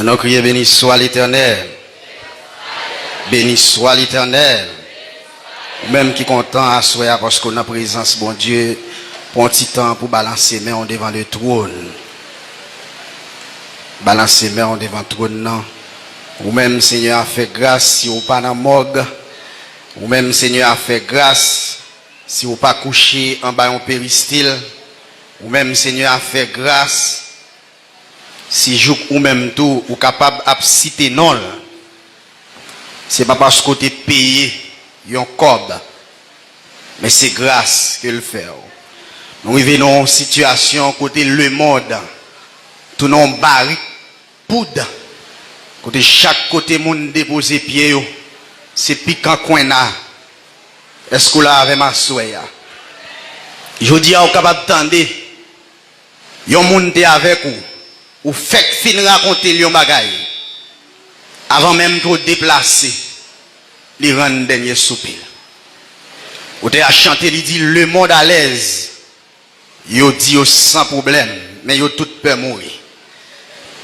Nous crions béni soit l'Éternel. Béni soit l'Éternel. Même qui content à soi parce qu'on a présence, bon Dieu, pour un petit temps pour balancer mains devant le trône. Balancer mains devant le trône, non. Ou même Seigneur a fait grâce si vous pas dans la morgue. Ou même Seigneur a fait grâce si vous pas couché en bas en péristyle. Ou même Seigneur a fait grâce si joue ou même tout ou capable de citer non. C'est pas parce que tu es payé un cob, mais c'est grâce que le fait. Nous vivons dans une situation côté le monde, tout non barrique poudre. Côté chaque côté monde déposer pied, c'est piquant coin là. Est-ce que là avec ma soya? Je dis à vous capable d'entendre. Yon monde avec vous. Ou fait fin raconter lion bagaille. Avant même de déplacer, les rendre dernier soupir. Ou te a chanté, il dit le monde à l'aise. Yo dit sans problème, mais yo tout peut mourir.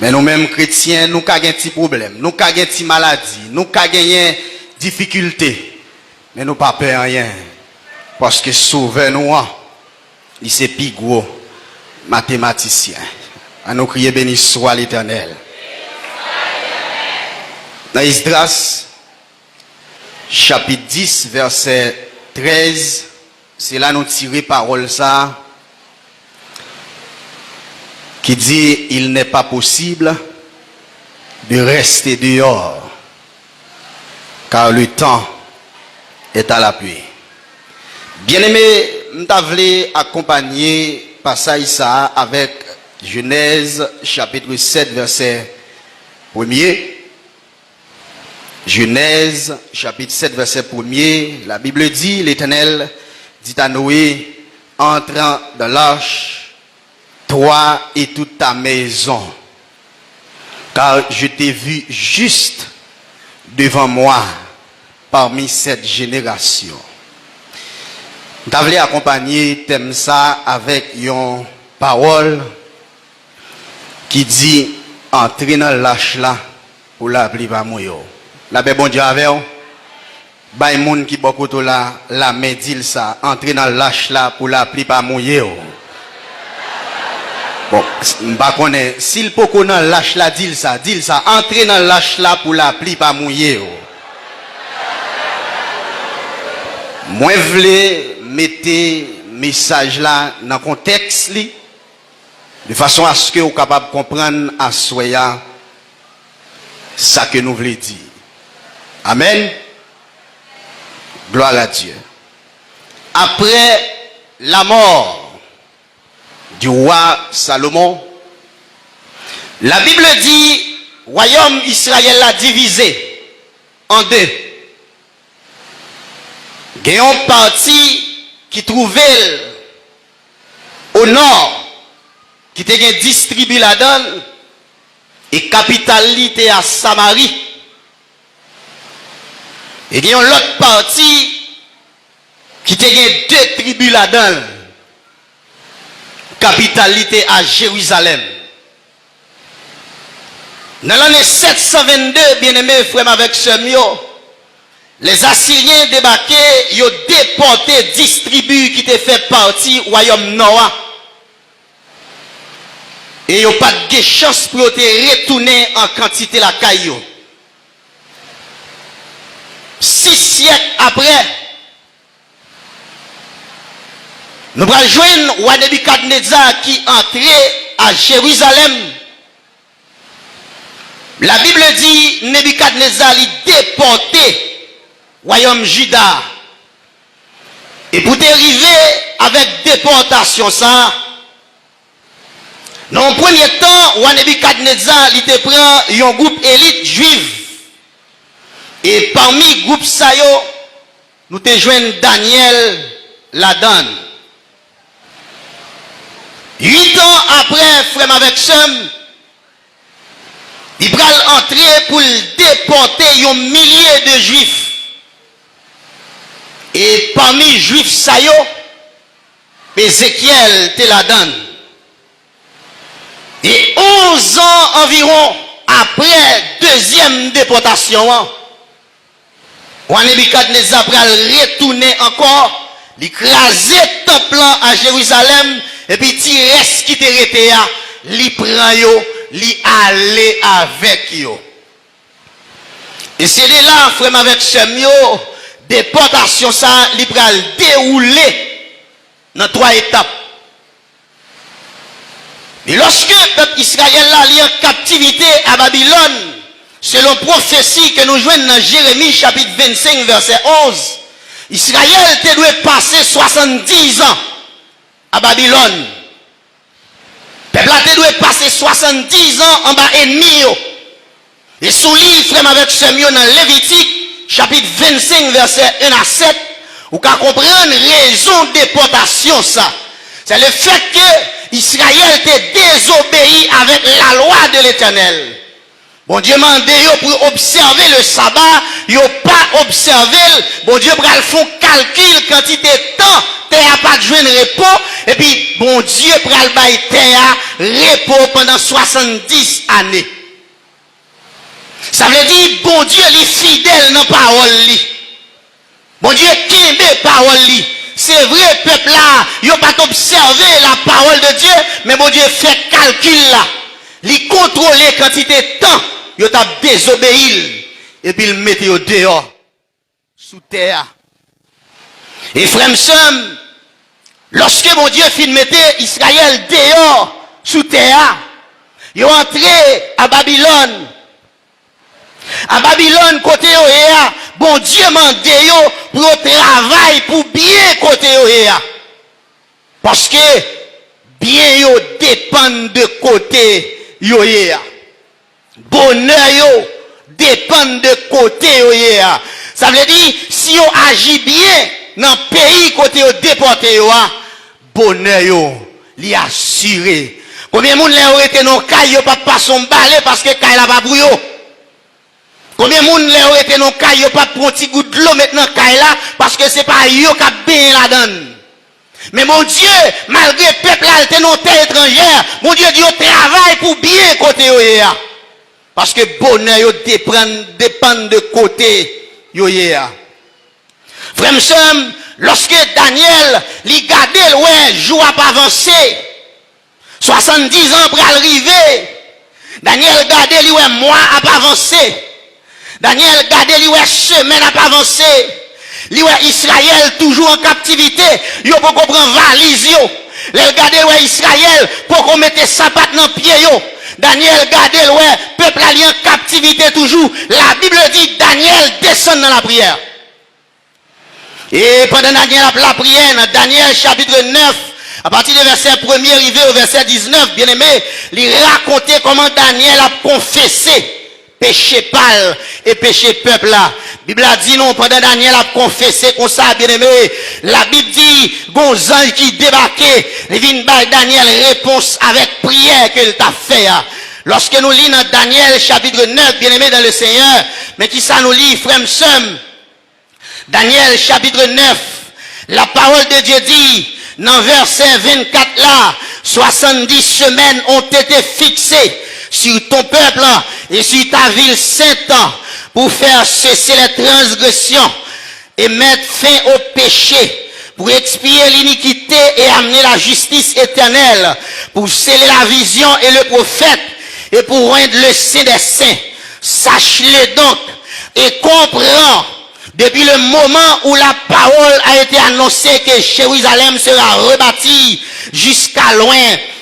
Mais nous-mêmes chrétiens, nous avons un petit problème, nous avons une petite maladie, nous avons une difficulté. Mais nous pas peur rien. Parce que sauveur nous, il c'est plus gros mathématicien. À nous crier béni soit l'Éternel. Dans Esdras, chapitre 10, verset 13, c'est là nous tirons parole ça, qui dit il n'est pas possible de rester dehors, car le temps est à l'appui. Bien-aimé, nous voulons accompagner passage ça avec Genèse chapitre 7 verset 1er. Genèse chapitre 7 verset 1er. La Bible dit, l'Éternel dit à Noé, entrant dans l'arche, toi et toute ta maison, car je t'ai vu juste devant moi parmi cette génération. Nous voulons accompagner thème ça avec une parole qui dit entrer dans l'arche là pour la pluie pas mourir. La paix bon Dieu avec vous. Bay moun qui beaucoup là la main dit ça entrer dans l'arche là pour la pluie pas mourir. Bon, m'pa connaît s'il peut dans l'arche là dit ça entrer dans l'arche là pour la pluie pas mourir. Moi vle mettez message là dans contexte li de façon à ce que vous soyez capable de comprendre à soya ça que nous voulons dire. Amen. Gloire à Dieu. Après la mort du roi Salomon, la Bible dit royaume Israël l'a divisé en deux. Il y a une partie qui trouvait au nord, qui était distribué là-dedans, et capitalité à Samarie. Et il y a une autre partie qui était deux tribus là-dedans, capitalité à Jérusalem. Dans l'année 722, bien-aimés frères avec ce mio, les Assyriens débarquaient, ils ont déporté, distribué qui était fait partie du royaume Noah. Et ils n'ont pas de chance pour retourner en quantité la caillou. 6 siècles après, nous allons joindre roi Nebuchadnezzar qui entrait à Jérusalem. La Bible dit Nebuchadnezzar a déporté royaume Juda. Et pour arriver avec déportation ça, dans le premier temps, roi Nebuchadnezzar il te prend un groupe élite juive. Et parmi le groupe Sayo, nous te joignons Daniel là-dedans. 8 ans après, frère avec Sem, il va entrer pour déporter un millier de juifs. Et parmi les juifs Sayo, Ézéchiel te la donne. Et 11 ans environ, après deuxième déportation, Nebukadnezar pral retourner encore, l'écraser temple à Jérusalem, et puis tirer ce qui était resté là, li prend yo, li aller avec yo. Et c'est de là, frère avec Semio, déportation ça, li pral dérouler dans 3 étapes. Et lorsque le peuple Israël là, li en captivité à Babylone, selon prophétie que nous joignons dans Jérémie chapitre 25 verset 11, Israël te doit passer 70 ans à Babylone. Le peuple te doit passer 70 ans en bas ennemi. Et sous livre, frère avec Semio dans Lévitique chapitre 25 verset 1 à 7, vous pouvez comprendre raison de déportation ça. C'est le fait que Israël te désobéi avec la loi de l'Éternel. Bon Dieu m'a demandé pour observer le sabbat, yo pas observé. Bon Dieu pral font calcul quantité de temps, terre pas de joindre repos et puis bon Dieu pral bay terre repos pendant 70 années. Ça veut dire bon Dieu est fidèle dans parole li. Bon Dieu kembe parole li. C'est vrai peuple là, yo pas observé la parole de Dieu, mais bon Dieu fait calcul là. Li contrôler quantité de temps. Yo t'a désobéi et puis il mettait au dehors sous terre. Et frère Sam, lorsque mon Dieu fin mettait Israël dehors sous terre, ils ont entré à Babylone. À Babylone côté Oéa, bon Dieu m'a dit pour travail pour bien côté Oéa. Parce que bien yo dépend de côté Oéa. Bonheur yo dépend de côté yo. Ça veut dire si on agit bien dans le pays côté yo déporté yo, bonheur yo li assuré. Combien de monde l'a été non caille pas passer son balai parce que caille la pas pour yo. Combien de monde l'a été non caille pas prendre petit goût de l'eau maintenant caille là parce que c'est pas yo qui a bien la donne. Mais mon Dieu, malgré peuple là était non terre étrangère, mon Dieu dit travaille pour bien côté yo. Parce que bonheur yo dépend de côté yo ya. Frère Sam, lorsque Daniel li gade ouais jour pas avancé 70 ans pour arriver. Daniel gade li ouais mois a avancé. Daniel gade li ouais semaine a avancé. Li ouais Israël toujours en captivité, yo pour comprendre valise yo. Le gade ouais Israël pour qu'on mette sabat dans pied yo. Daniel gade ouais peuple allié en captivité toujours. La Bible dit Daniel descend dans la prière. Et pendant Daniel la prière, dans Daniel chapitre 9, à partir du verset 1er arrivé au verset 19, bien aimé, il racontait comment Daniel a confessé péché pâle et péché peuple là. La Bible a dit non, pendant Daniel a confessé comme ça, bien aimé. La Bible dit, gonzan qui débarquait, il vient par Daniel réponse avec prière qu'il t'a fait. Lorsque nous lisons dans Daniel chapitre 9, bien aimé dans le Seigneur, mais qui ça nous lit, frère Sam, Daniel chapitre 9, la parole de Dieu dit, dans verset 24 là, 70 semaines ont été fixées sur ton peuple et sur ta ville sainte pour faire cesser les transgressions et mettre fin au péché, pour expier l'iniquité et amener la justice éternelle, pour sceller la vision et le prophète et pour rendre le saint des saints. Sache-le donc et comprends. Depuis le moment où la parole a été annoncée que Jérusalem sera rebâtie jusqu'à loin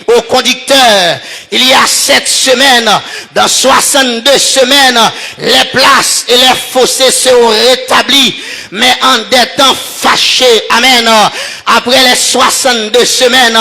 au conducteur, il y a 7 semaines, dans 62 semaines, les places et les fossés seront rétablis, mais en des temps fâchés. Amen. Après les 62 semaines,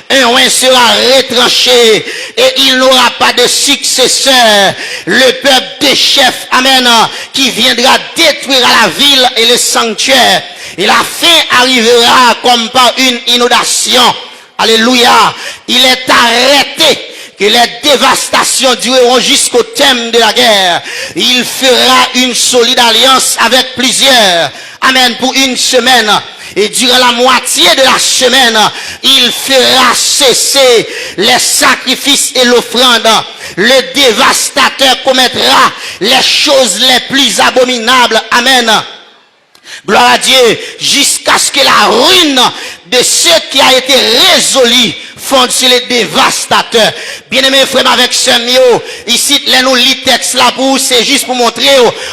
un roi sera retranché et il n'aura pas de successeur. Le peuple des chefs, amen, qui viendra détruire la ville et le sanctuaire. Et la fin arrivera comme par une inondation. Alléluia. Il est arrêté que les dévastations dureront jusqu'au terme de la guerre. Il fera une solide alliance avec plusieurs. Amen. Pour une semaine. Et durant la moitié de la semaine, il fera cesser les sacrifices et l'offrande. Le dévastateur commettra les choses les plus abominables. Amen. Gloire à Dieu, jusqu'à ce que la ruine de ceux qui a été résolu fonde sur les dévastateurs. Bien-aimés frères avec ce mio, ici, là nous lit texte là pour c'est juste pour montrer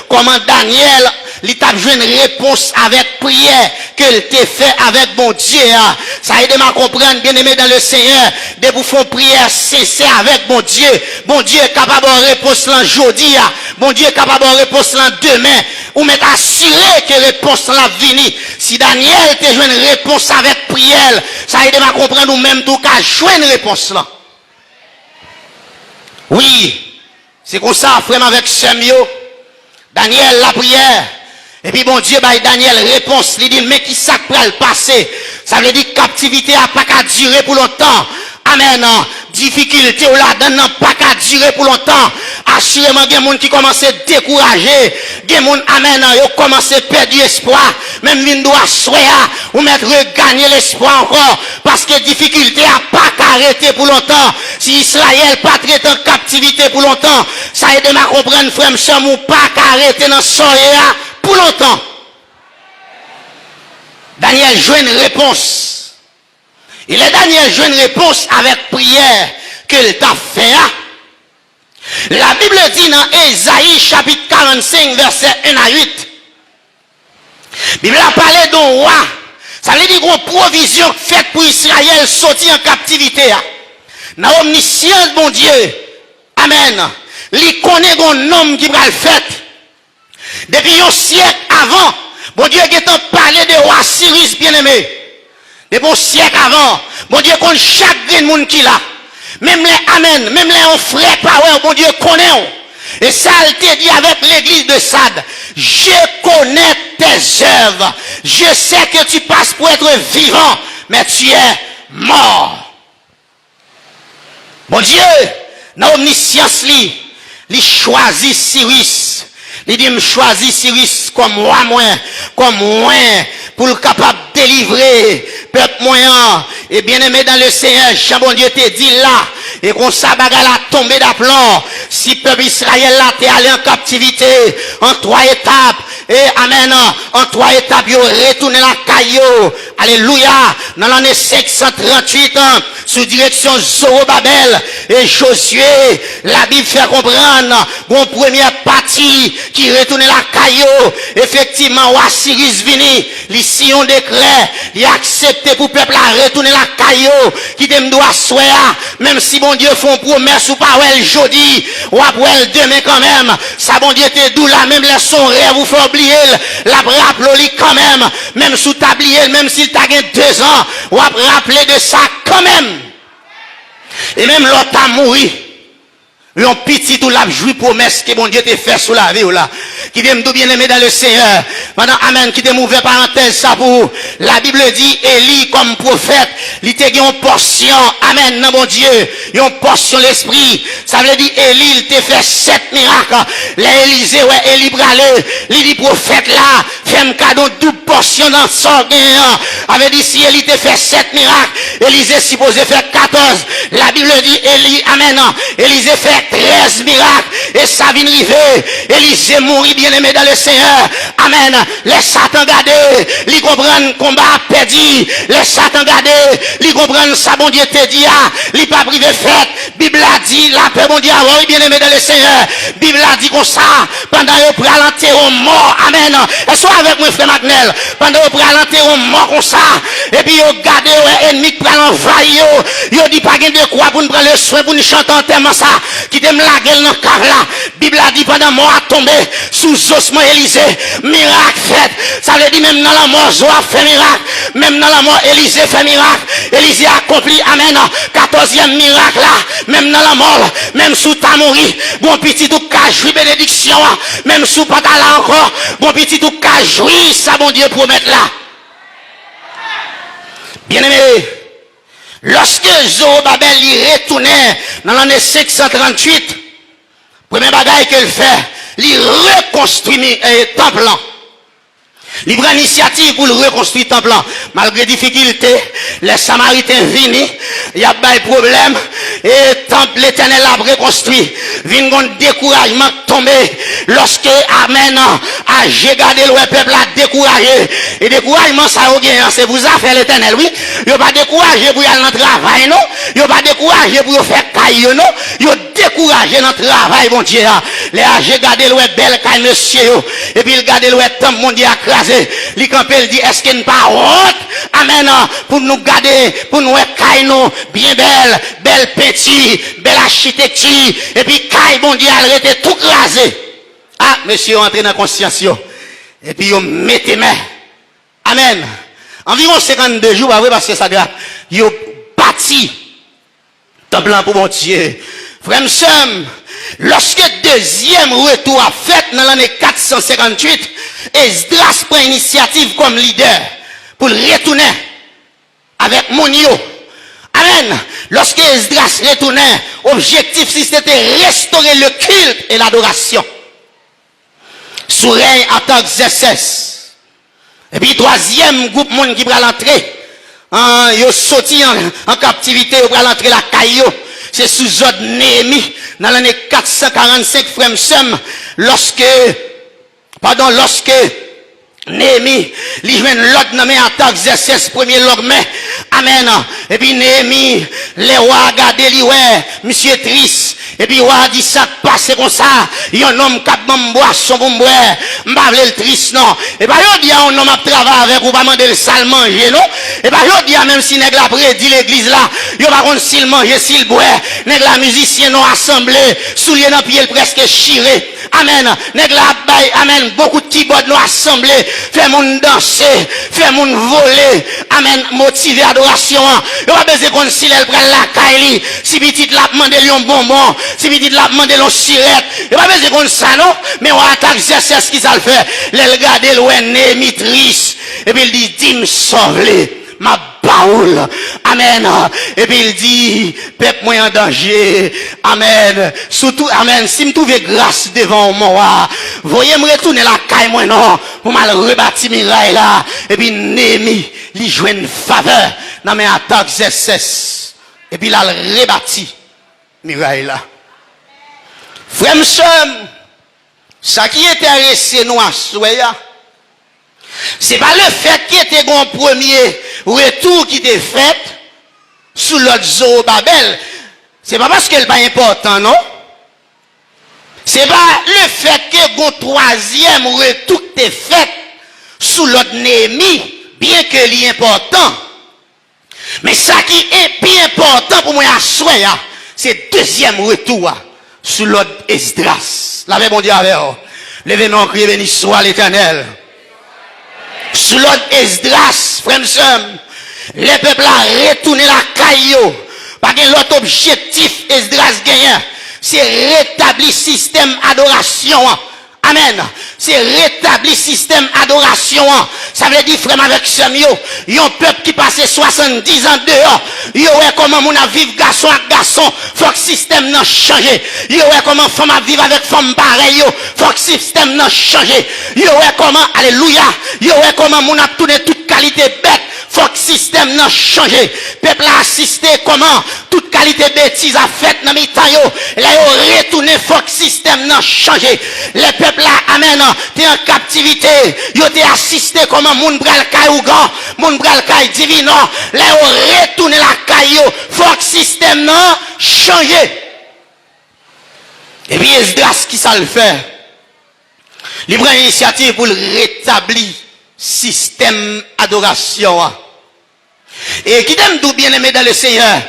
comment Daniel l'étape joué une réponse avec prière qu'elle t'a fait avec bon Dieu. Ça aide à comprendre, bien aimé dans le Seigneur, de vous faire prière sincère avec bon Dieu. Bon Dieu est capable de réponse là aujourd'hui. Bon Dieu est capable de réponse là demain. Ou m'être assuré que réponse là vini. Si Daniel t'a joué une réponse avec prière, ça aide à comprendre ou même tout qu'à jouer une réponse là. Oui, c'est comme ça, frère avec Samuel. Daniel la prière. Et puis bon Dieu, bah, Daniel réponse, il dit, mais qui ça peut le passer? Ça veut dire que captivité n'a pas qu'à durer pour longtemps. Amen. Difficulté ou là-dedans n'a pas qu'à durer pour longtemps. Assurément, il y a des gens qui commencent à décourager. Il y a des gens, amen, ils commencent à perdre espoir. Même ils doivent soya ou mettre regagner l'espoir encore. Parce que difficulté n'a pas qu'à arrêter pour longtemps. Si Israël pas traité en captivité pour longtemps, ça aide à comprendre, frère, ou pas qu'à arrêter dans soya pour longtemps. Daniel joue une réponse. Et le Daniel joue une réponse avec prière qu'il t'a fait. La Bible dit dans Ésaïe chapitre 45 verset 1 à 8. La Bible a parlé d'un roi. Ça veut dire une provision faite pour Israël sortir en captivité. Dans l'omniscience bon Dieu. Amen. Il connaît un homme qui va le faire. Depuis un siècle avant, bon Dieu a parlé de roi Cyrus bien-aimé. Des bons siècles avant, bon Dieu connaît chaque monde qui l'a. Même les amen, même les frères power, bon Dieu connaît. Et ça, il te dit avec l'église de Sade, je connais tes œuvres. Je sais que tu passes pour être vivant, mais tu es mort. Bon Dieu, dans l'omniscience, il choisit Cyrus. Il dit, me choisit Cyrus comme moi, pour le capable de délivrer peuple moyen. Et bien aimé dans le Seigneur, Jean bon Dieu te dit là, et qu'on s'abaga la tombée d'aplomb. Si peuple Israël là, t'es allé en captivité, en 3 étapes, et amen, en 3 étapes, il retourné la caillou. Alléluia. Dans l'année 538, sous direction Zorobabel et Josué, la Bible fait comprendre, bon première partie, qui retourne la caillou. Effectivement, Cyrus vini, les sillons décret, il a accepté pour le peuple à retourner la caillou, qui te doit souhaiter, même si bon Dieu font promesse ou pas, ouais, jeudi, ou après demain quand même, ça bon Dieu te doux là, même les son rêve, vous faut oublier, la rappelez quand même sous tablier, même s'il t'a gagné 2 ans, ou après rappeler de ça quand même. Et même l'autre a mouru. Un petit tout l'a joué promesse que bon Dieu te fait sous la vie ou là. Qui t'aime tout bien aimé dans le Seigneur. Maintenant, amen, qui t'aime ouvert parenthèse ça pour. La Bible dit, Élie comme prophète, il te une portion, amen, non bon Dieu, une portion l'esprit. Ça veut dire, Élie, il te fait 7 miracles. L'Élysée, ouais, Élie bralé, il dit prophète là, fait un cadeau double portion dans son gain. Avait dit, si Élie te fait 7 miracles, Élisée supposé faire 14. La Bible dit, Élie, amen, Élisée fait 13 miracles et ça vient arriver. Élisée mourit bien aimé dans le Seigneur. Amen. Les Satan gardés, ils comprennent combat perdu. Les Satan gardés, ils comprennent ça bon Dieu te dit, ils pas privé fait. Bible a dit, la paix bon Dieu, oui bien aimé dans le Seigneur. Bible a dit comme ça, pendant que vous prenez l'enterrement mort. Amen. Et soit avec moi frère Magnel, pendant que vous prenez l'enterrement mort comme ça, et puis vous gardez l'ennemi qui prend l'envahir, vous dit pas de quoi pour nous prendre le soin pour nous chanter en termes ça. Qui t'aime la gueule dans le cave là. Bible a dit pendant mort a tombé sous osement Élysée. Miracle fait. Ça veut dire même dans la mort, Joa fait miracle. Même dans la mort, Élysée fait miracle. Élysée a accompli, amen, 14e miracle là. Même dans la mort, même sous ta mourir. Bon petit tout cas jouir bénédiction. Même sous pas là encore. Bon petit tout cas jouir, ça bon Dieu promet là. Bien aimé. Lorsque Zorobabel y retournait dans l'année 538, premier bagaille qu'il fait, il reconstruit le temple. Il prend l'initiative pour le reconstruire le temple. Malgré difficulté, les Samaritains viennent, il y a des problèmes, et le temple l'Éternel a reconstruit. Vient un découragement tombé lorsque, amen, a regardé le peuple a découragé. Et découragement, ça a gagné, c'est vous a fait l'Éternel, oui. Il a pas découragé pour aller dans le travail, non. Il a pas découragé pour faire caille, non. Il a découragé dans le travail, bon Dieu. Les a regardé le belle caille, monsieur, et puis il regarde le temple, mon Dieu, écrasé. Les campels dit, est-ce qu'il n'y a pas honte? Amen. Pour nous garder, pour nous caille nous, bien belle, belle petit, belle architecture, et puis caille, bon Dieu, elle était tout crasé. Ah, monsieur, entrez dans la conscience, et puis, vous mettez main. Amen. Environ 52 jours, après, parce que ça grave, vous bâti, temple pour mon Dieu. Frère, lorsque deuxième retour a fait dans l'année 458, Esdras prend initiative comme leader pour retourner avec Monio. Amen. Lorsque Esdras retournait, objectif c'était restaurer le culte et l'adoration. Sous règne Artaxerxès. Et puis troisième groupe monde qui va l'entrer, ils sorti en captivité, ils va l'entrer la caillou. C'est sous ordre Néhémie dans l'année 445 frère lorsque Néhémie, il joue l'autre nommé Artaxerxès, premier logement. Amen. Et puis Néhémie, les rois regardent lui, ouais, monsieur triste. Et puis roi dit ça passe comme ça. Il y a un homme qui a bon boisson pour boire. M'pa vle le triste non. Et puis il dit un homme a travailler avec ou pas demander le sale manger non. Et puis il dit même si nèg la prédit l'église là, il pas contre s'il manger s'il boire. Nèg la musicien non assemblé, soulier dans pied presque chiré. Amen. Nèg la bail, amen, beaucoup de keyboard non assemblé. Fait moun danser, fait moun voler, amen, motiver adoration. Yo pas besoin qu'on s'il elle prend la caille, si petite la demander un bonbon, si petite la demander l'on sirette. Yo pas besoin qu'on ça non, mais on attaque ce qui ça le fait. Les regarder loin Néhémie triste et puis il dit dis-moi sauve-les. Ma baoule, amen, et puis il dit, peuple moi en danger, amen, surtout, amen, si me trouve grâce devant moi, voyez me retourner la caille moi non, pour mal rebâtir miraille là, et puis Néhémie, il joue une faveur, dans mes attaques Artaxerxès, et puis il a rebâti miraille là. Frère ça qui intéresse nous à soya, c'est pas le fait qu'il était un premier retour qui était fait sous l'autre Zorobabel. C'est pas parce qu'elle n'est pas important, non? C'est pas le fait que un troisième retour qui était fait sous l'autre Néhémie, bien que c'est important. Mais ça qui est bien important pour moi à souhait, c'est deuxième retour sous l'autre Esdras. La paix, bon Dieu, avec vous. Levez-nous, criez, béni soit l'Éternel. Sous l'ordre Esdras, frère, les peuples a retourné la caillou. Parce que l'autre objectif Esdras gagne, c'est rétablir système adoration. Amen. C'est rétablir système adoration. Ça veut dire, frère, avec Samuel, il y a un peuple qui passe 70 ans dehors. Il y a comment on a vivre garçon avec garçon. Faut que le système n'a changé. Il y a comment femme a vivre avec femme pareille. Faut que le système n'a changé. Il y a comment, alléluia. Il y a comment on a tourné toute qualité bête. Faut que le système n'a changé. Peuple a assisté comment toute qualité bêtise a fait dans mes temps. Là, il a retourné. Faut que le système n'a changé. Les peuples là, amen, t'es en captivité. Ils ont assisté comment moun bral kay ou gan, moun bral kay divino. Là, ils ont retourné la caillou. Faut que le système n'a changé. Et puis, Esdras qui ça le fait? Il prend l'initiative pour rétablir système adoration. Et qui t'aime tout bien aimé dans le Seigneur,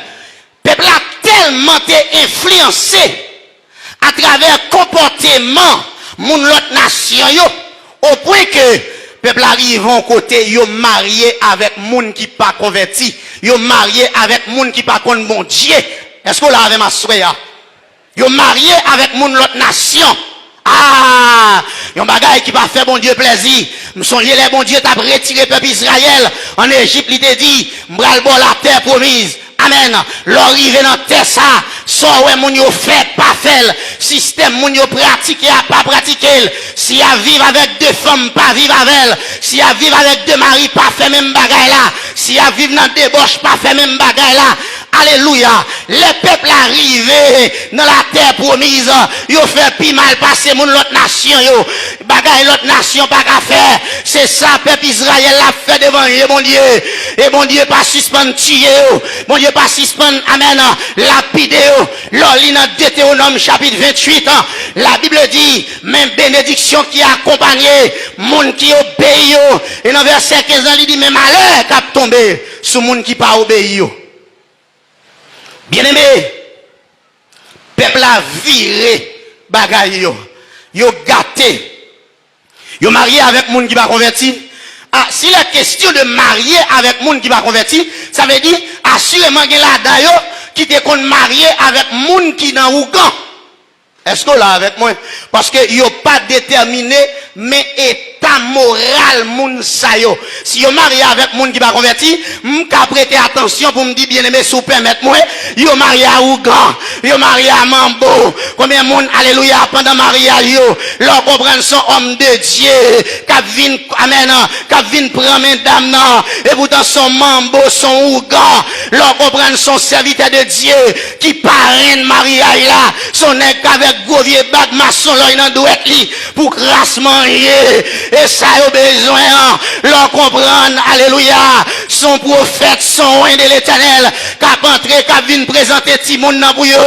peuple a tellement été influencé à travers comportement moun l'autre nation yo, au point que peuple arrive en côté yo marié avec moun qui pas converti, yo marié avec moun qui pas contre bon Dieu. Est-ce que là avec ma soeur yo marié avec moun l'autre nation? Ah, yon bagay qui va faire bon Dieu plaisir. Me songe les bon Dieu t'a retiré peuple Israël en Égypte, il te dit m'bral bon la terre promise. Amen. L'arrivée dans terre ça, Soit ouais moun yo fait pas fait, système moun yo pratiqué a pas pratiqué. Si a vivre avec deux femmes pas vivre avec elle, si a vivre avec deux maris pas fait même bagay là, si a vivre dans débauche pas fait même bagay là. Alléluia. Les peuples arrivés dans la terre promise, ils ont fait plus mal passer mon l'autre nation yo. Bagay l'autre nation pas qu'à faire. C'est ça peuple Israël l'a fait devant eux, mon Dieu. Et mon Dieu pas suspendre tuer yo. Mon Dieu pas suspendre amen lapider yo. L'oli dans Deutéronome chapitre 28, la Bible dit même bénédiction qui accompagné monde qui obéit yo. Et dans verset 15 il dit même malheur qui a tombé sur monde qui pas obéi yo. Bien-aimé, peuple a viré bagay yo. Yo gâté. Yo marié avec moun qui va converti. Ah, si la question de marier avec moun qui va converti, ça veut dire assurément que là d'ailleurs qui te kon marié avec moun qui dans Ougan. Est-ce que là avec moi? Parce que yo pas déterminé mais état moral moun sa yo. Si yo marié avec moun qui va converti, m'ka prêter attention pour me dire bien aimé sous permettre moi, yo marié à Ougan, yo marié à Mambo. Combien moun alléluia pendant mariage yo, leur comprendre son homme de Dieu, qu'a vinn amen, qu'a vinn prendre madame nan, et pourtant son Mambo, son Ougan, leur comprendre son serviteur de Dieu qui parraine mariage là, son nèg avec gros vieux bac maçon là dans douette li pour grâce manger. Et ça a besoin leur comprendre alléluia son prophète son oint de l'Éternel qu'a entré qu'a vinn présenter ti monde nan pour yo.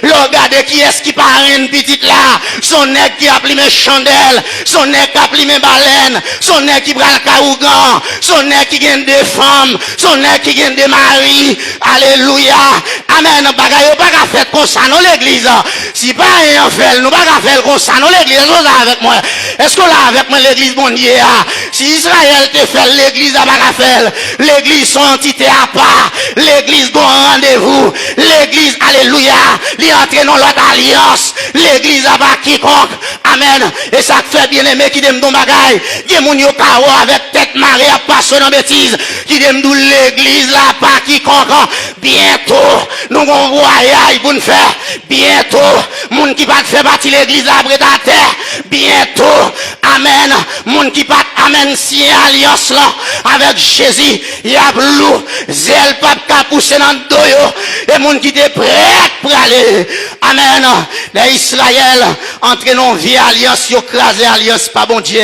Regardez qui est-ce qui parraine petite là, son nèg qui a pris mes chandelles, son nèg qui a pris mes baleines, son nèg qui pral kaougan, son nèg qui gagne des femmes, son nèg qui gagne des maris. Alléluia. Amen. Bagay pas qu'à faire comme ça dans l'église. Si pas rien fait, nous pas qu'à faire comme ça dans l'église. Est-ce là avec moi? Est-ce que là avec moi l'église bon Dieu? Si Israël te fait l'église à pas qu'à faire, l'église son entité à part, l'église gon rendez-vous, l'église alléluia, li entre dans l'autre alliance, l'église à pas quiconque. Amen. Et ça fait bien aimé qui dem don bagay, qui moun yo kao avec tête marée à passer dans bêtise, qui dem dou l'église là pas quiconque. Bientôt nous on voyage pour nous faire. Bientôt moun qui pas faire partie l'église là après ta terre. Bientôt amen moun qui pas amen si alliance là avec Jésus, y a blou zèle pas ka pousser dans dos yo et moun qui était prêt pour aller. Amen. Les Israël entre non vie alliance yo craser alliance pas bon Dieu,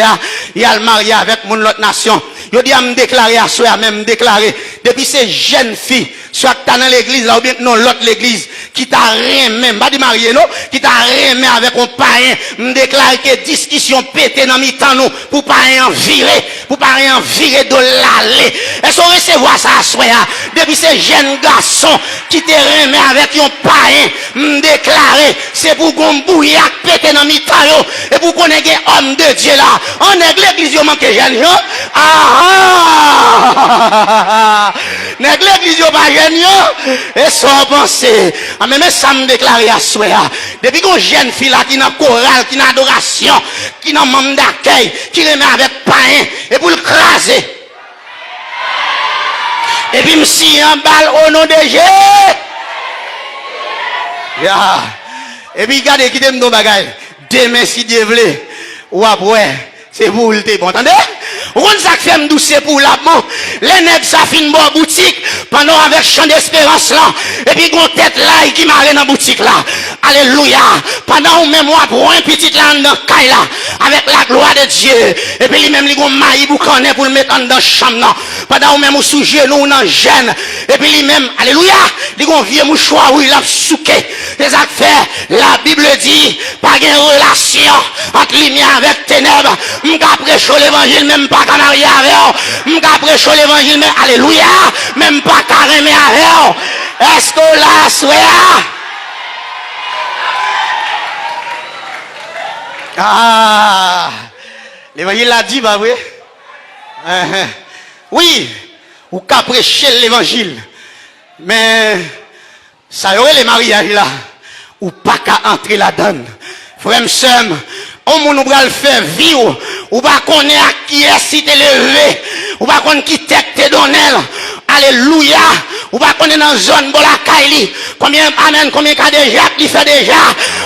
y a le marié avec moun l'autre nation. Yo dit à me déclarer à soi même déclarer depuis ces jeunes filles soit que tu dans l'église là ou bien non l'autre l'église qui t'a rien même pas de marié non qui t'a rien même avec un païen me déclare que discussion pété dans mi-temps nous pour pas rien virer de l'aller. Est-ce qu'on recevoir ça à soi depuis ces jeunes garçons qui te remet avec un païen me déclarer c'est pour qu'on bouillac pété dans mi-temps et pour qu'on ait un homme de Dieu là on est l'église yo manque jeune nèg l'église yo pas jeune et sans penser a même ça me déclarer à soi depuis qu'on jeune fille là qui dans chorale qui dans adoration qui dans membre d'accueil qui remet avec païen et pour le craser et puis m'si en balle au nom de Jésus et puis regardez qui t'aime nos bagailles demain si Dieu veut ou après c'est pour le bon entendez. On ça fait me douce pour la bon. Les nègres ça fin bon boutique pendant avec chant d'espérance là et puis gon tête là qui marre dans boutique là. Alléluia. Pendant même moi pour un petit là dans caille là avec la gloire de Dieu et puis lui même li gon maï boucané pour le mettre dans chambre là. Pendant même sous genou dans gêne et puis lui même alléluia, li gon vieux mouchoir où il a souqué. Les affaires la Bible dit pas de relation entre lumière avec ténèbres. M'ka prêcher l'évangile même pas qu'à marier avec m'ka prêcher l'évangile mais alléluia même pas qu'à remer avec est-ce que là soit l'évangile l'a dit bah oui oui ou qu'à prêcher l'évangile mais ça y aurait les mariages là ou pas qu'à entrer là-dedans frère sœur on nous va le faire vivre ou pas connaître à qui est si t'es levé ou pas connaître qui t'es donné alléluia Ou pas qu'on est dans zone bon la Kaili. Combien, amen, combien cas déjà, il fait déjà.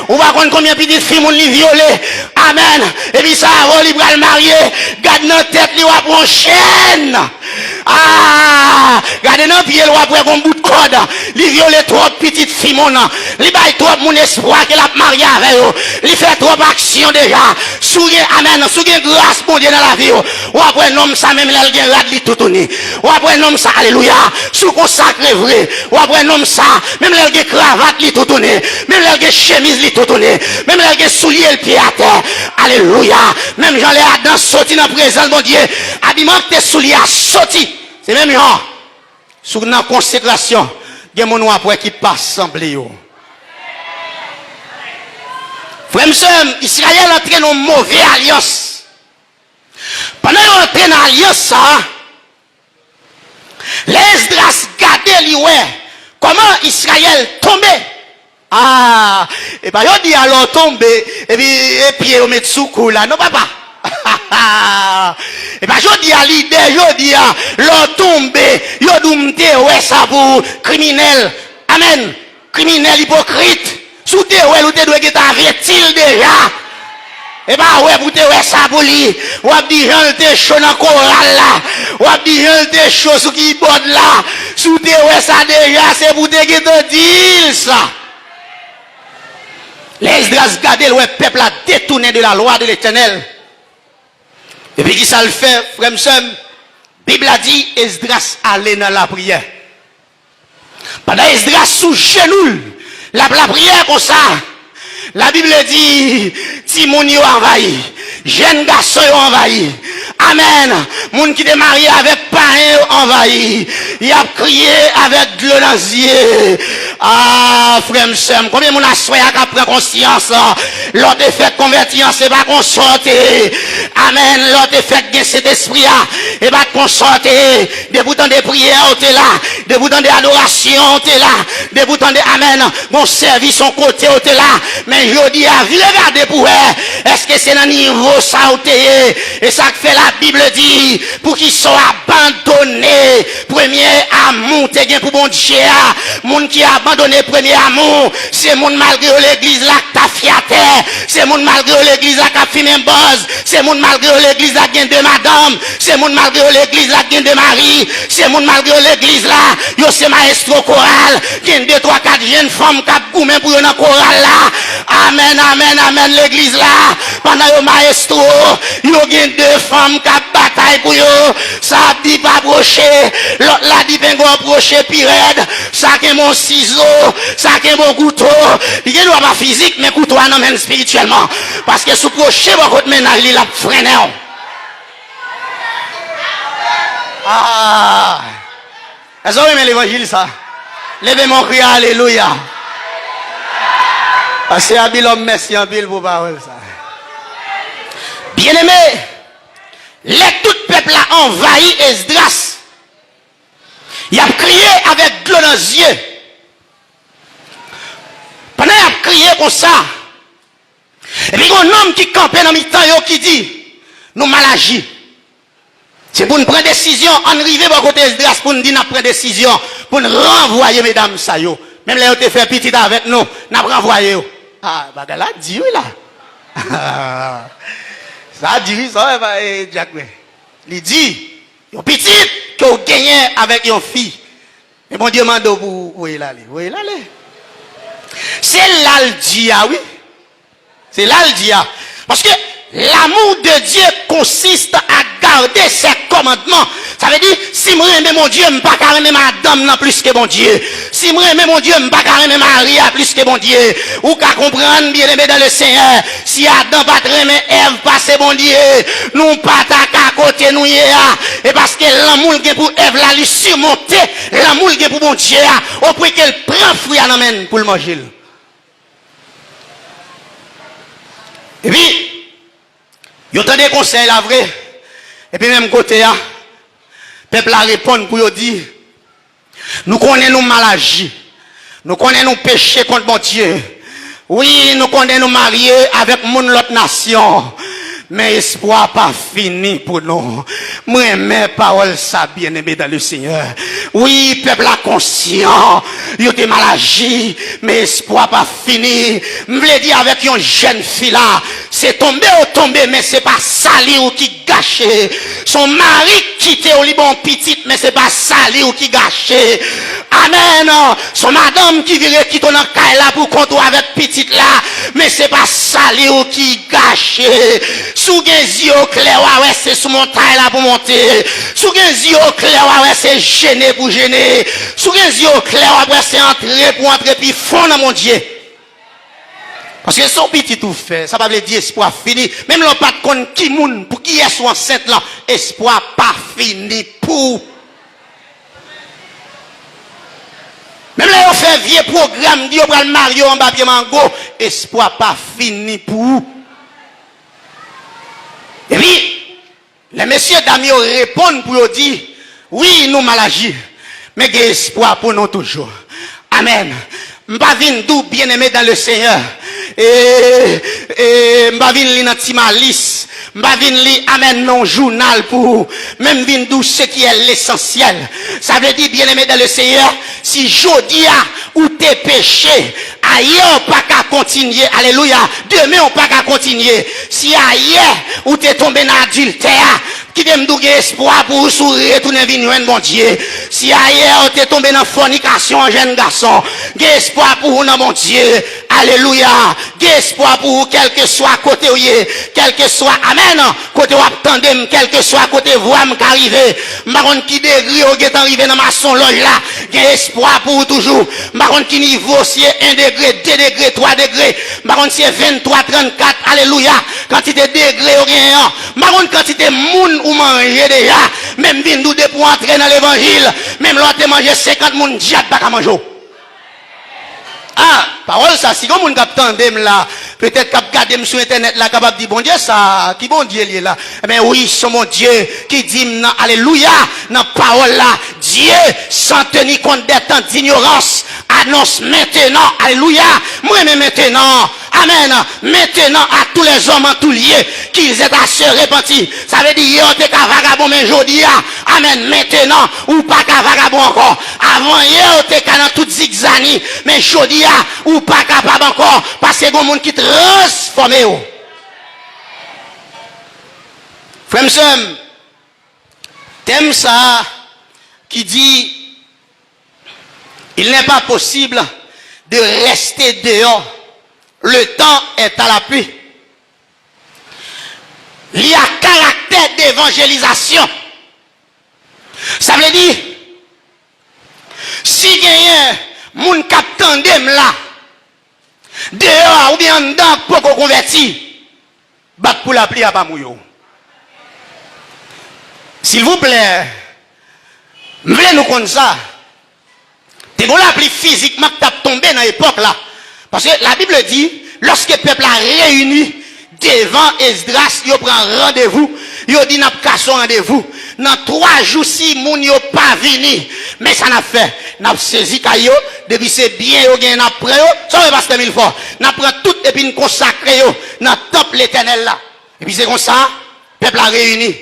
Ou pas qu'on combien petites filles moun li violé. Amen. Et puis ça, on li pral marié. Garde notre tête, li va prendre chaîne. Ah, gardez dans pied, ou après qu'on bout de corde. Li violé trop petites filles, mon an. Li baille trop mon espoir qu'elle a marié avec eux. Li fait trop action déjà. Souillé, amen, souillé grâce, mon Dieu, dans la vie. Ou après, nom ça, même l'elle gen rad li tout tourné. Ou après, nom ça, alléluia. Sous consacré vrai. Ou après, nom ça, même l'elle gen cravate li tout tourné. Même l'elle gen chemise li tout tourné. Même l'elle gen soulier le pied à terre. Alléluia. Même Jean les Adam sorti dans la présence, mon Dieu. Habillement que tes souliers a sorti. C'est même Jean. Sous la consécration, il y a mon après qui passe semblé. Frère, Israël entraîne dans une mauvaise alliance. Pendant qu'il entraîne dans l'alliance, les Esdras gardent comment Israël tombait. Ah, et bien, il dit alors tomber, et puis on met sous cou là, non, papa. Et bien, je dis à l'idée, je dis à l'on tomber, je dis ouais, ça pour criminel. Amen. Criminel hypocrite. Sous tes ouais, ou te doit être averti déjà. Et bien, ouais, pour te ouais, ça pour lui. Ou a dit, j'en te chaud dans le choral là. Ou a dit, j'en te chaud sous qui borde là. Sous tes ouais, ça déjà, c'est pour te dire ça. Les Esdras gardent le peuple a détourné de la loi de l'Éternel. Et puis qui ça le fait, frère Sam? Bible a dit, Esdras allait dans la prière. Pendant Esdras sous genou, la prière comme ça. La Bible dit, Timon yo envahi, jeune garçon yo envahi. Amen. Moun qui est marié avec parents envahi. Il a crié avec de l'eau dans les yeux. Ah, frère Sam, combien moun a soya qui prend conscience? L'autre fait convertir, c'est pas qu'on sorte. Amen. L'autre fait gagner cet esprit, et pas qu'on sorte. Des boutons de prière, t'es là. Des boutons d'adoration, t'es là. Des boutons de amen. Mon service, son côté, t'es là. Mais je dis à vous, regardez pour elle. Est-ce que c'est un niveau ça et ça que fait la Bible dit pour qu'ils soient abandonnés. Premier amour, t'es bien pour bon Dieu. Moun qui a abandonné premier amour, c'est moun malgré l'église là qui t'a fiaté. C'est moun malgré l'église là qui a fait même buzz. C'est moun malgré l'église là qui a de madame. C'est moun malgré l'église là qui a de mari. C'est moun malgré l'église là, yo c'est maestro choral. Qui a 2, 3, 4 jeunes femmes qui a goumé pour yon choral là. Amen, amen, amen, l'église là. Pendant yo maestro, yo gen 2 femmes qui bataille pour yo. Ça dit pas brocher. L'autre là dit ben go approcher pirate. Ça qui mon ciseau, ça qui mon couteau. Il ne doit pas physique, mais couteau non même spirituellement. Parce que sous procher votre ménage, il a freiné. Ah. Est-ce que vous aimez l'évangile ça? Levez mon cri, alléluia. Parce que Abil homme merci en pile pour parole ça. Bien-aimé, les tout peuple a envahi Esdras. Il a crié avec de l'eau dans les yeux. Pendant qu'il a crié comme ça, et puis il y a un homme qui campait dans le temps qui dit, nous mal agi. C'est pour nous prendre décision, en arriver à côté Esdras pour nous dire nous prendre décision, pour nous renvoyer mesdames ça yo. Même là, vous fait petit avec nous, nous renvoyé. Ah, bah là, dit oui là. Ça dit ça, Jack. Il dit, yon petit que vous gagnez avec une fille. Et mon Dieu m'a dit pour où il allait. Où il allait. C'est là le dia, oui. C'est là le dia. Parce que l'amour de Dieu consiste à garder ses commandements. Ça veut dire, si moi aime mon Dieu, je ne peux pas aimer madame non plus que mon Dieu. Si moi aime mon Dieu, je ne peux pas aimer Maria plus que mon Dieu. Ou qu'à comprendre bien aimé dans le Seigneur. Si Adam pas aimer Ève, pas c'est mon Dieu. Nous pas à côté nous et parce que l'amour qui est pour Ève là, lui surmonter l'amour qui est pour mon Dieu. Au point qu'elle prend fruit à l'amène pour le manger. Et puis, il y a des conseils là vrai. Et puis même côté là, peuple a répondre pour dire, nous connaissons nos mal agi, nous connaissons nos péchés contre mon Dieu. Oui, nous connaissons nos mariés avec mon l'autre nation. Mais espoir pas fini pour nous. Moi, mes paroles, ça bien aimé dans le Seigneur. Oui, peuple a conscient. Il était mal agi. Mais espoir pas fini. Je voulais dire avec une jeune fille là. C'est tombé ou tombé, mais c'est pas sali ou qui gâché. Son mari quitté au Liban petite, mais c'est pas sali ou qui gâché. Amen. Son madame qui virait quitter dans caille là pour compter avec petite là, mais c'est pas sali ou qui gâché. Sous gen yeux clair, ouais, c'est sous montagne là pour monter. Sous gen yeux clair, ouais, c'est gêné pour gêner. Sous gen yeux clair, ouais, c'est entrer pour entrer, puis fond dans mon Dieu. Parce que son petit tout fait, ça va veut dire espoir fini. Même l'on pas de compte qui moun, pour qui est soit enceinte là, espoir pas fini pour. Même là, on fait vieux programme, dit on va le Mario en papier mango, espoir pas fini pour. Et puis, les messieurs d'amis répondent pour dire, oui, nous mal agi, mais il y a espoir pour nous toujours. Amen. M'pa vin dou bien aimé dans le Seigneur. M'pa vin li nan ti malice. M'pa vin li amen non journal pour même vin dou ce qui est l'essentiel. Ça veut dire bien aimé dans le Seigneur, si jodia ou t'es péché, ailleurs pas qu'à continuer. Alléluia. Demain on pas qu'à continuer. Si ailleurs ou t'es tombé dans adultère, qui t'aime douger espoir pour sourire retourner venir bon Dieu. Si ailleurs t'es tombé dans fornication jeune garçon, j'ai espoir pour vous dans mon Dieu. Alléluia. J'ai espoir pour vous quel que soit côté où quel que soit amen côté où attendez quel que soit côté vous m'arriver. Maron qui degré ou est arrivé dans ma son loge là, j'ai espoir pour vous toujours. Maron qui niveau si 1 degré, 2 degrés, 3 degrés. Maron si 23, 34. Alléluia. Quantité degré ou rien. Maron quantité moun ou manger déjà. Même vin nous de pour entrer dans l'évangile. Même l'autre manger 50 moun diable pas à manger. Ah, parole ça, si comme on cap tandem là, peut-être cap garder sur internet là, capable dire bon Dieu ça, qui bon Dieu là. Mais oui, c'est mon Dieu qui dit alléluia, dans parole là, Dieu sans tenir compte des temps d'ignorance, annonce maintenant, alléluia, moi même maintenant, amen, maintenant à tous les hommes en tout lieu, qu'ils aient à se repentir. Ça veut dire, yo t'es qu'à vagabond, mais jodi, amen, maintenant, ou pas qu'à vagabond encore. Avant, yo t'es qu'à dans toute zigzani, mais jodi, ou pas capable encore, parce que bon monde qui transforme. Frère Sam, thème ça, qui dit, il n'est pas possible de rester dehors. Le temps est à la pluie. Il y a caractère d'évangélisation. Ça veut dire, si il y a moun kap tandem là, dehors ou bien dedans pour qu'on converti, bat pour la pluie à pas mouillot. S'il vous plaît, voulez nous comme ça. T'es bon la pluie physiquement que t'as tombé dans l'époque là. Parce que la Bible dit, lorsque le peuple a réuni devant Esdras, il prend rendez-vous, il dit n'a pas rendez-vous. Dans 3 jours, si moun yo pas venu, mais ça n'a fait, n'a saisi caillou, depuis c'est bien yo gen n'a prend yo, ça va passer 1000 fois. N'a prend tout et puis nous consacrer yo dans temple l'Éternel là. Et puis c'est comme ça, le peuple a réuni. Le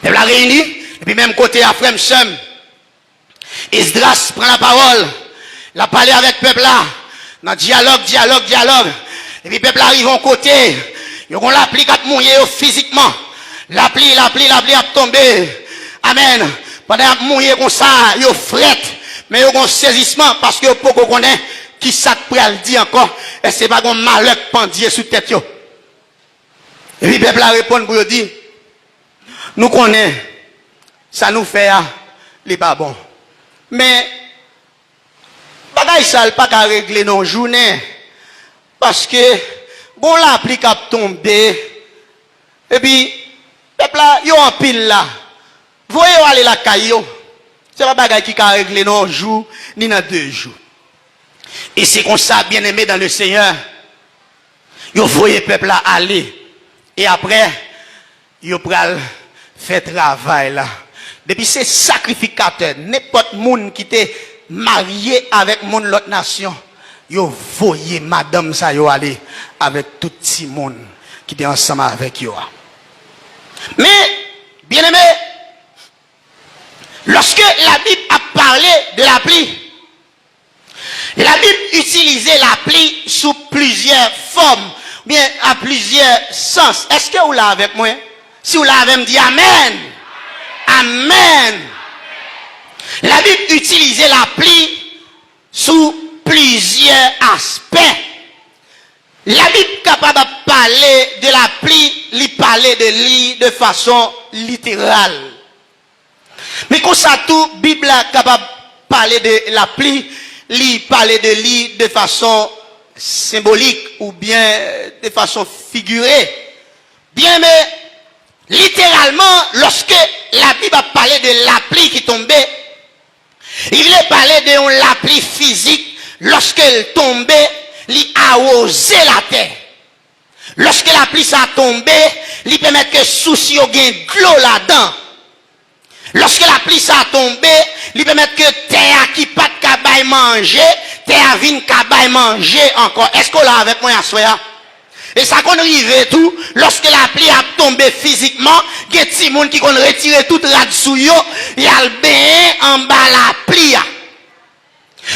peuple a réuni, et puis même côté à frère Sem, Esdras prend la parole, il a parlé avec le peuple là. Dans dialogue. Et puis, le peuple arrive en côté. Ils ont l'appli qui a mouillé physiquement. L'appli a tombé. Amen. Pendant qu'ils mouillé comme ça, ils ont fret. Mais ils ont un saisissement parce que pour qu'on connaisse qui ça peut le dire encore. Et c'est pas un malheur pendier sous tête. Et puis, le peuple a répondu pour dire, nous connaissons, ça nous fait, les pas bon. Mais, bagay ça pas qu'à régler nos journées parce que bon l'appli qui a tombé et puis peuple là yo en pile là voyez aller la caillou c'est pas bagay qui a régler nos jours ni dans 2 jours et c'est comme ça bien aimé dans le Seigneur yo voyez peuple là aller et après yo pral fait travail là depuis c'est sacrificateur n'importe monde qui était marié avec mon l'autre nation, yo voyé madame ça yo aller avec tout petit monde qui était ensemble avec yo. Mais bien aimé, lorsque la Bible a parlé de la pluie, la Bible utilisait la pluie sous plusieurs formes, bien à plusieurs sens. Est-ce que vous l'avez avec moi? Si vous l'avez, me dit Amen. Amen. La Bible utilisait la pluie sous plusieurs aspects. La Bible est capable de parler de la pluie, lui parler de lui de façon littérale. Mais comme ça tout, la Bible est capable de parler de la pluie, lui parler de lui de façon symbolique ou bien de façon figurée. Bien, mais littéralement, lorsque la Bible a parlé de la pluie qui tombait, il voulait parler de la pluie physique lorsqu'elle tombait. Li arroser la terre. Lorsque la pluie s'est tombée, li permet que souci yo gen de l'eau là-dedans. Lorsque la pluie s'est tombée, li permet que terre qui pas de cabay manger, terre vine cabay manger encore. Est-ce qu'on l'a avec moi à soya? Et ça qu'on arrive tout, lorsque la pluie a tombé physiquement, gen ti moun qui qu'on retire tout rad sou yo, y a le bain en bas la pluie.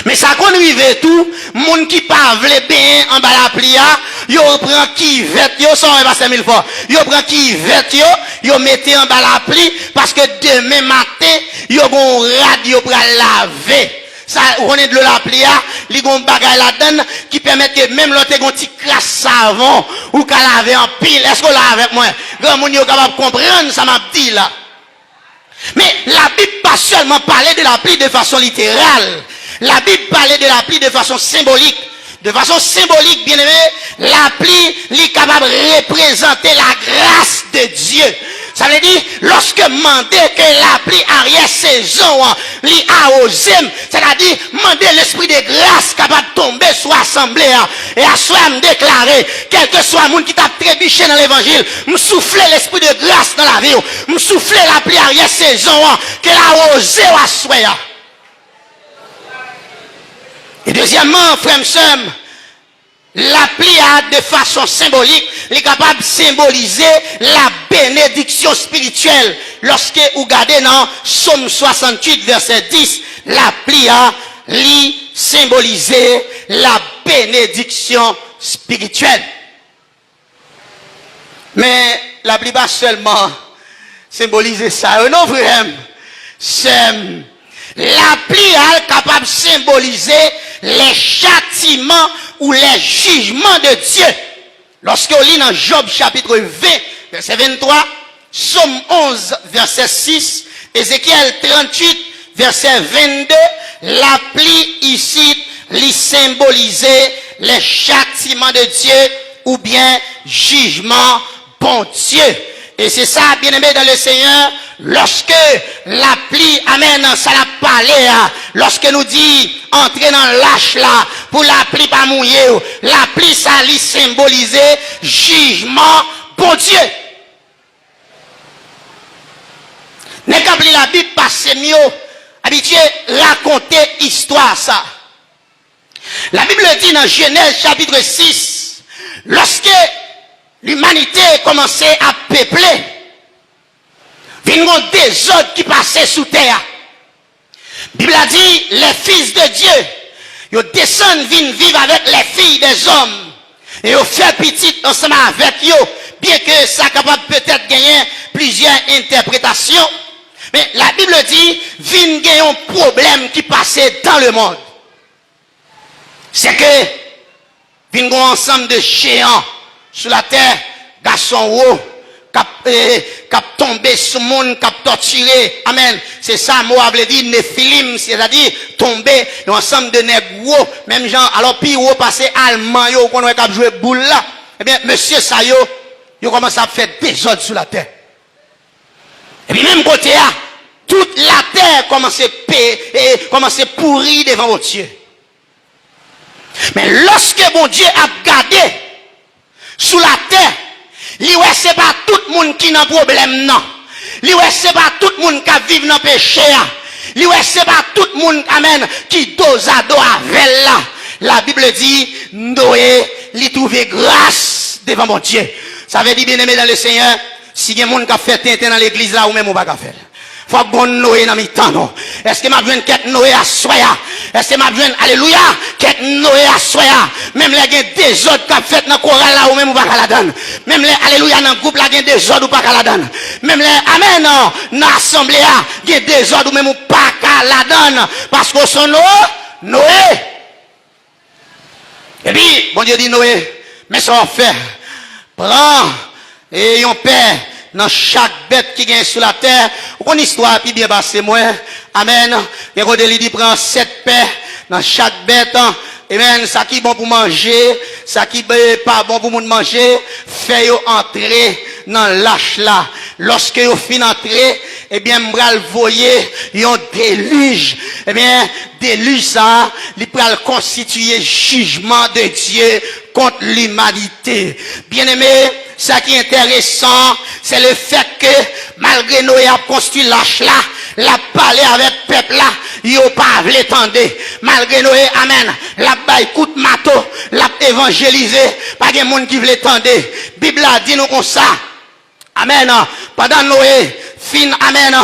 Mais ça qu'on arrive tout, moun qui pas vle bien en bas la plia, yo prend qui vête yo, ça on va 5000 fois. Yo prend qui vête yo mettez en bas la pli parce que demain matin, yo gon radio pour laver. Ça on est de la plia, li gon bagay la donne qui permet que même l'autre gon petit crasse savon ou ka laver en pile. Est-ce qu'on l'a avec moi? Grand moun yo capable comprendre ça m'a dit là. Mais la Bible pas seulement parler de la pluie de façon littérale. La Bible parlait de la pluie de façon symbolique. De façon symbolique, bien aimé, la pluie est capable de représenter la grâce de Dieu. Ça veut dire, lorsque demandez que la pluie arrière saison, li arrosé, c'est-à-dire, demandez l'esprit de grâce capable de tomber sur l'assemblée, et à soi me déclarer, quel que soit le monde qui t'a trébuché dans l'évangile, me souffler l'esprit de grâce dans la vie, me souffler la pluie arrière saison, que l'arrosé à soi. Et deuxièmement, frère et sœur, la pluie de façon symbolique est capable de symboliser la bénédiction spirituelle. Lorsque vous regardez dans Somme 68, verset 10, la pluie a symbolisé la bénédiction spirituelle. Mais la pluie pas seulement symboliser ça, non frère, la pluie est capable de symboliser les châtiments ou les jugements de Dieu. Lorsque on lit dans Job chapitre 20, verset 23, Somme 11, verset 6, Ézéchiel 38, verset 22, la pluie ici, lui symboliser les châtiments de Dieu ou bien jugement bon Dieu. Et c'est ça, bien aimé dans le Seigneur, lorsque la pluie, amen, ça l'a parlé, lorsque nous dit, entrer dans l'âche là, pour la pluie pas mouiller, la pluie ça lui symboliser jugement, bon Dieu. N'est qu'à la Bible passe mieux, habitué raconter histoire ça. La Bible dit dans Genèse chapitre 6, lorsque l'humanité commençait à peupler, il y a des autres qui passaient sous terre. La Bible a dit, les fils de Dieu, ils descendent, viennent vivre avec les filles des hommes. Et ils font petit ensemble avec eux, bien que ça capable peut-être gagner plusieurs interprétations. Mais la Bible dit, viennent gagner un problème qui passait dans le monde. C'est que, viennent un ensemble de géants sur la terre, garçon haut, cap tombé sur le monde, cap torturé. Amen. C'est ça, moi, je dit, Néphilim, c'est-à-dire tomber dans ensemble de nègres, même gens, alors puis haut passé allemand, yo, qu'on a joué boule là. Eh bien, monsieur Sayo, yo commence à faire des ordres sur la terre. Et puis même côté là, toute la terre commence à pourrir devant mon Dieu. Mais lorsque mon Dieu a gardé sous la terre, li ouais c'est pas tout le monde qui n'a problème non. Li ouais c'est pas tout le monde qui vit dans péché. Li ouais c'est pas tout le monde amen qui dos à dos avec là. la Bible dit, Noé, il trouvé grâce devant mon Dieu. Ça veut dire, bien aimé dans le Seigneur, si il y a des gens qui ont fait tintin dans l'église là, ou même on va pas faire. Faut que bon Noé dans mes temps, non. Est-ce que m'a besoin de Noé à soya? Est-ce que m'a besoin, alléluia, qu'être Noé à soya? Même les gens des autres qui ont fait dans le choral là, ou même on va pas la donner. Même les, alléluia, dans le groupe là, il y a des autres ou pas la donner. Même les, amen, non, dans l'assemblée là, il y a des autres ou même ou pas la donner. Parce que son Noé. Et puis, bon Dieu dit Noé, mais ça va faire. Prends, et on père, dans chaque bête qui gagne sur la terre, une histoire puis bien passé moi. Amen. Et quand il dit prend 7 paires dans chaque bête, amen, ça qui est bon pour manger, ça qui est pas bon pour manger, fait entrer dans l'âche là. Lorsque vous finissez entrer, eh bien, m'bral voyer, yon déluge. Eh bien, déluge ça, il pral constituer jugement de Dieu contre l'humanité. Bien aimé, ça qui est intéressant, c'est le fait que, malgré Noé a construit l'âche là, la parlé avec peuple là, yo pas vle tendre. Malgré Noé, amen, la baille coup de marteau, l'a évangélisé, pas de monde qui vle tendre. Bible a dit nous comme ça. Amen. Pendant Noé, amen,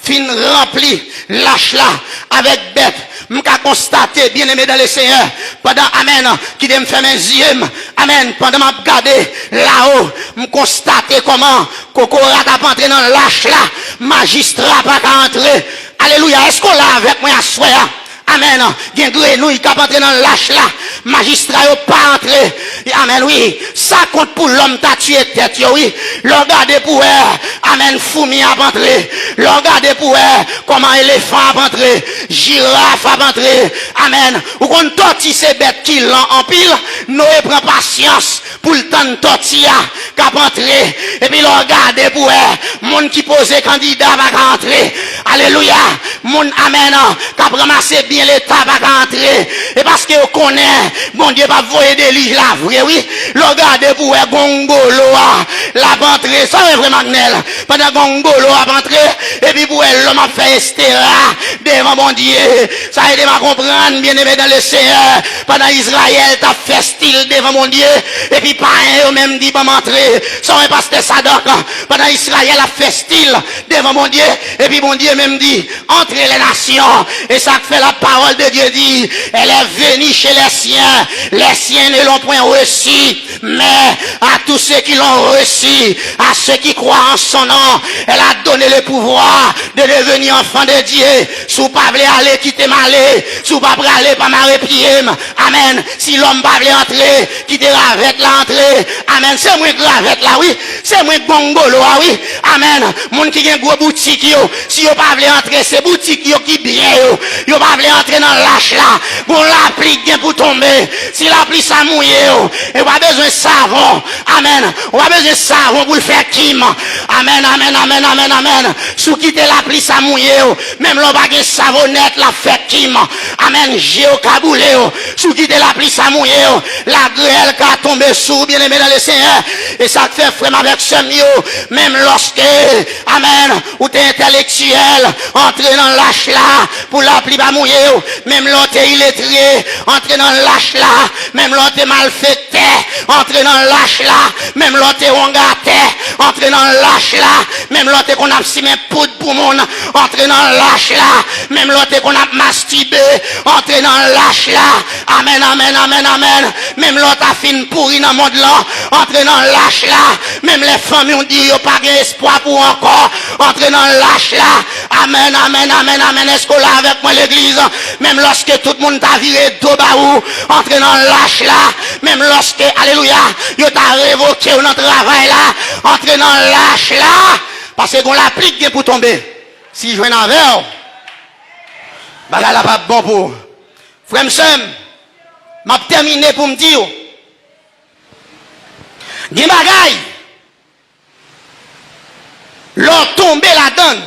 rempli l'âche là avec bête. M'ka constater, bien aimé dans le Seigneur, pendant, amen, qui me fait mes yeux, amen, pendant m'a regardé là-haut, m'constater comment, Kokora t'a pas entré dans l'âche là, magistrat pas entrer. Alléluia, est-ce qu'on l'a avec moi à soir? Amen. Il y a un grenouille qui a entré dans l'âche là. Magistrat n'a pas entré. Amen, oui. Ça compte pour l'homme qui a tué tête, oui. Regardez pour elle. Amen, fourmi a entré. Regardez pour elle. Comment éléphant a entré. Girafe a entré. Amen. Ou qu'on tortille ces bêtes qui l'ont en pile. Noé prend patience pour le temps de tortilla qui a entré. Et puis regardez pour elle. Monde qui posait candidat va entrer. Alléluia. Monde, amen, qui a ramassé bien l'État va rentrer. Et parce que vous connaissez, bon Dieu va voyer des liges là, vrai, oui. Regardez pour Gongolo, la rentrée, ça est vraiment Magnel. Pendant Gongolo a rentré, et puis pour elle, l'homme a fait Estera, devant mon Dieu. Ça a aidé à comprendre, bien aimé dans le Seigneur. Pendant Israël, t'as fait style devant mon Dieu. Et puis pas un, même dit, pas m'entrer. Ça est pasteur Sadoc. Pendant Israël a fait style devant mon Dieu. Et puis mon Dieu même dit, entrez les nations. Et ça fait la parole de Dieu dit, elle est venue chez les siens ne l'ont point reçu, mais à tous ceux qui l'ont reçu, à ceux qui croient en son nom, elle a donné le pouvoir de devenir enfant de Dieu. Sous pas voulez aller quitter malé, sous pas aller pas marrer pied. Amen. Si l'homme pas voulait entrer, quitter avec l'entrée. Amen. C'est moi gravette là, oui. C'est moi gongolo, oui. Amen. Moun qui gen gros boutique yo, si yo pas voulez entrer, c'est boutique yo qui bien yo. Yo pas voulez entrer dans l'âche là. Bon la pluie bien pour tomber. Si la pluie ça mouille yo, et pas besoin de savon. Amen. On a besoin de savon pour le faire kim. Amen, amen, amen, amen, amen. Sous quitter la pluie ça mouille yo, même l'on pas gen savonnette la fait kim. Amen. Géo kaboulé yo. Sous quitter la pluie ça mouille yo, la grêle qui a tombé sous bien aimé dans le Seigneur. Et ça fait frère avec ce yo, même lorsque, amen, ou t'es intellectuel, entrer dans l'âche là, pour la pluie pas mouiller, même l'autre illettré, entrer dans l'âche là, même l'autre mal fait, entrer dans l'âche là, même l'autre rongaté, entrer dans l'âche là, même l'autre qu'on a si mes poudre pour mon, entrer dans l'âche là, même l'autre qu'on a masturbé, entrer dans l'âche là, amen, amen, amen, amen, même l'autre a fin pourri dans le monde là, entrer dans l'âche là, même les familles ont dit, y'a pas d'espoir pour encore, entrer dans l'âche là, amen, amen, amen, amen, est-ce qu'on l'a avec moi l'église, même lorsque tout le monde t'a viré d'eau baou, entrer dans l'âche là, même lorsque, alléluia, y'a t'a révoqué dans le travail là, entrer dans l'âche là, parce qu'on l'applique pour tomber. Si je viens en verre, bagarre là pas bon pour. Frère M'sem, m'a terminé pour me dire, des bagailles, leur tomber là-dedans,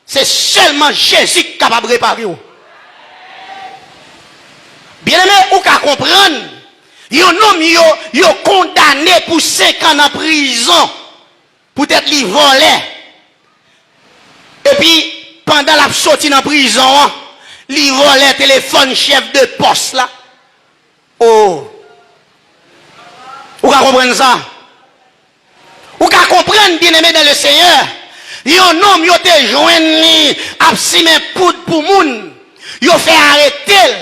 c'est seulement Jésus qui est capable de réparer. Bien aimé, ou qu'à comprendre, yon homme yo condamné pour 5 ans en prison, pour être li volé. Et puis, pendant la sortie en prison, li volé téléphone chef de poste là. Oh. Vous comprenez ça? Vous comprenez, bien aimé dans le Seigneur? Yon homme, yon te joint à simen poudre pour moun. Yon fait arrêter.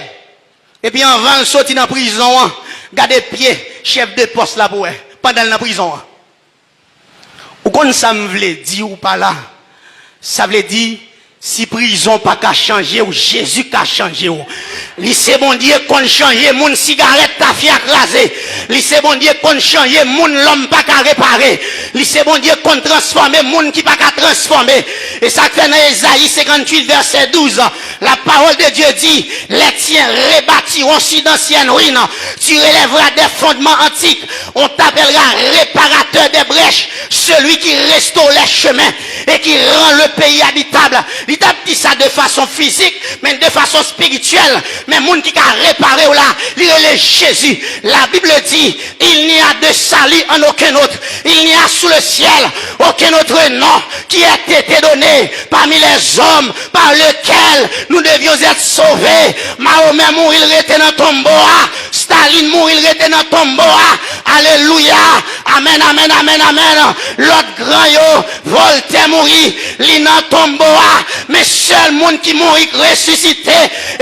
Et puis avant de sortir dans la prison, gardez pied, chef de poste là pour pendant la prison. Ou kon ça me vle dire ou pas là? Ça veut dire si prison pas qu'à changer ou Jésus qu'a changé ou. Lycée bon Dieu qu'on change moun cigarette ta fi écrasé. Lycée bon Dieu qu'on change moun l'homme pas qu'à réparer. Lycée bon Dieu qu'on transformer moun qui pas qu'à transformer. Et ça fait dans Ésaïe 58 verset 12. La parole de Dieu dit, les tiens rebâtiront si d'anciennes ruines. Tu relèveras des fondements antiques. On t'appellera réparateur des brèches. Celui qui restaure les chemins et qui rend le pays habitable. Il t'a dit ça de façon physique, mais de façon spirituelle. Mais moun qui a réparé ou là, il est Jésus. La Bible dit, il n'y a de salut en aucun autre. Il n'y a sous le ciel aucun autre nom qui a été donné parmi les hommes par lequel nous devions être sauvés. Mahomet mourir, il était dans tombeau. Staline mourir, il était dans tombeau. Alléluia. Amen, amen, amen, amen. L'autre grand yo, Voltaire mourir, il dans tombeau. Mais seul monde qui mourit ressuscité,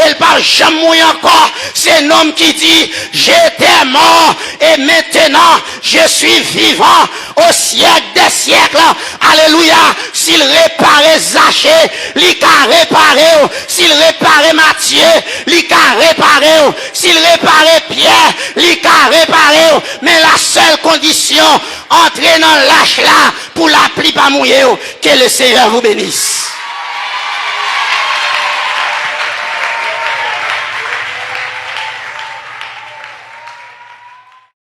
il parle jamais mourir encore. C'est un homme qui dit, j'étais mort et maintenant je suis vivant au siècle des siècles. Alléluia. S'il réparait Zachée, il a réparé. S'il réparait Matthieu, il a réparé. S'il réparait Pierre, il a réparé. Mais la seule condition, entrer dans l'âge là pour la pluie pas mouiller. Que le Seigneur vous bénisse.